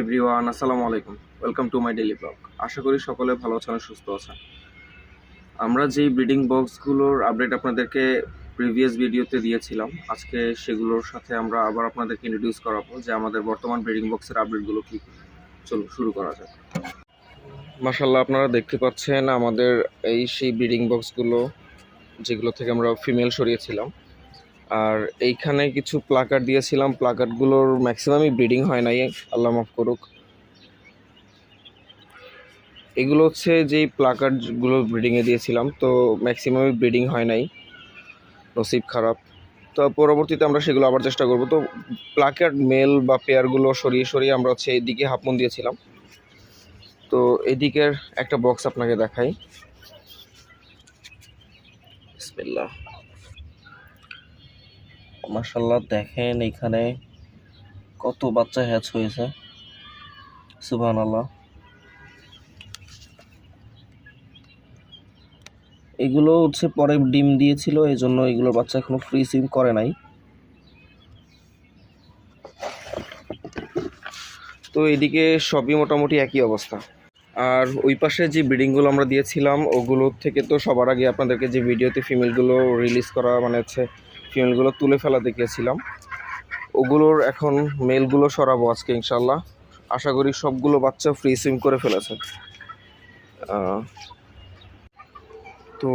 Everyone, আসসালামু আলাইকুম। Welcome to my daily blog. আশা করি সকলে ভালো আছেন, সুস্থ আছেন। আমরা যেই ব্রিডিং বক্সগুলোর আপডেট আপনাদেরকে প্রিভিয়াস ভিডিওতে দিয়েছিলাম, আজকে সেগুলোর সাথে আমরা আবার আপনাদেরকে ইন্ট্রোডিউস করাবো যে আমাদের বর্তমান ব্রিডিং বক্সের আপডেটগুলো কী। চলুন শুরু করা যাক। মাশাআল্লাহ, আপনারা দেখতে পাচ্ছেন আমাদের সেই ব্রিডিং বক্সগুলো যেগুলো থেকে আমরা ফিমেল সরিয়েছিলাম। আর এইখানে কিছু প্লাকার্ড দিয়েছিলাম, প্লাকার্ডগুলোর ম্যাক্সিমামই ব্রিডিং হয় নাই, আল্লাহ মাফ করুক। এগুলো হচ্ছে যেই প্লাকার্ডগুলো ব্রিডিংয়ে দিয়েছিলাম, তো ম্যাক্সিমামই ব্রিডিং হয় নাই, নসিব খারাপ। তো পরবর্তীতে আমরা সেগুলো আবার চেষ্টা করব। তো প্লাকার্ড মেল বা পেয়ারগুলো সরিয়ে সরিয়ে আমরা হচ্ছে এইদিকে হাফমন দিয়েছিলাম। তো এদিকের একটা বক্স আপনাকে দেখাই। বিসমিল্লাহ, মাশাআল্লাহ, দেখেন এখানে কত বাচ্চা হ্যাচ হয়েছে, সুবহানাল্লাহ। এগুলো হচ্ছে পরে ডিম দিয়েছিল, এই জন্য এগুলোর বাচ্চা এখনো ফ্রি সুইম করে নাই। তো এদিকে সবই মোটামুটি একই অবস্থা। আর ওই পাশে যে ব্রিডিংগুলো আমরা দিয়েছিলাম ওগুলোর থেকে তো সবার আগে আপনাদেরকে যে ভিডিওতে ফিমেলগুলো রিলিজ করা মানে হচ্ছে ফিমেলগুলো তুলে ফেলা দেখিয়েছিলাম, ওগুলোর এখন মেলগুলো সরাবো আজকে ইনশাল্লাহ। আশা করি সবগুলো বাচ্চা ফ্রি সুইম করে ফেলেছে। তো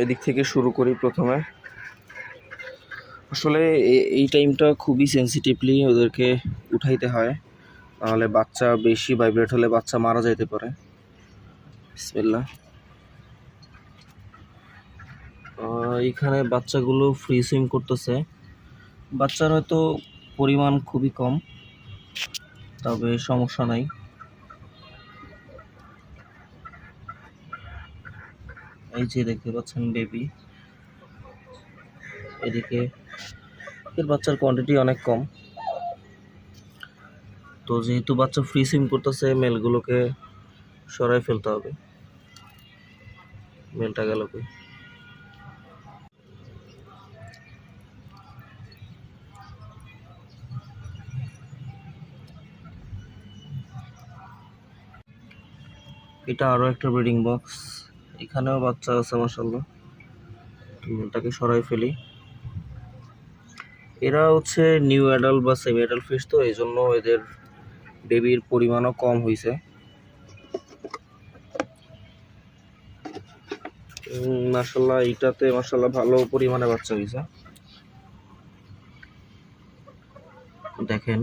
এদিক থেকে শুরু করি। প্রথমে আসলে এই টাইমটা খুবই সেন্সিটিভলি ওদেরকে উঠাইতে হয়, তাহলে বাচ্চা বেশি ভাইব্রেট হলে বাচ্চা মারা যাইতে পারে। বিসমিল্লাহ। এইখানে বাচ্চাগুলো ফ্রি সুইম করতেছে। বাচ্চার হয়তো পরিমাণ খুবই কম, তবে সমস্যা নাই। এই যে দেখতে পাচ্ছেন বেবি, এদিকে এর বাচ্চার কোয়ান্টিটি অনেক কম। তো যেহেতু বাচ্চা ফ্রি সুইম করতেছে, মেলগুলোকে সরাই ফেলতে হবে। মেলটা গেল কই? এটা আরো একটা ব্রিডিং বক্স, এখানেও বাচ্চা আছে মাশাআল্লাহ। মেলটাকে সরাই ফেলি। এরা হচ্ছে নিউ অ্যাডাল্ট বা সেমি অ্যাডাল্ট ফিশ, তো এই জন্য এদের বেবির পরিমাণও কম হয়েছে। মাশাআল্লাহ, এইটাতে মাশাআল্লাহ ভালো পরিমাণে বাচ্চা হয়েছে। দেখেন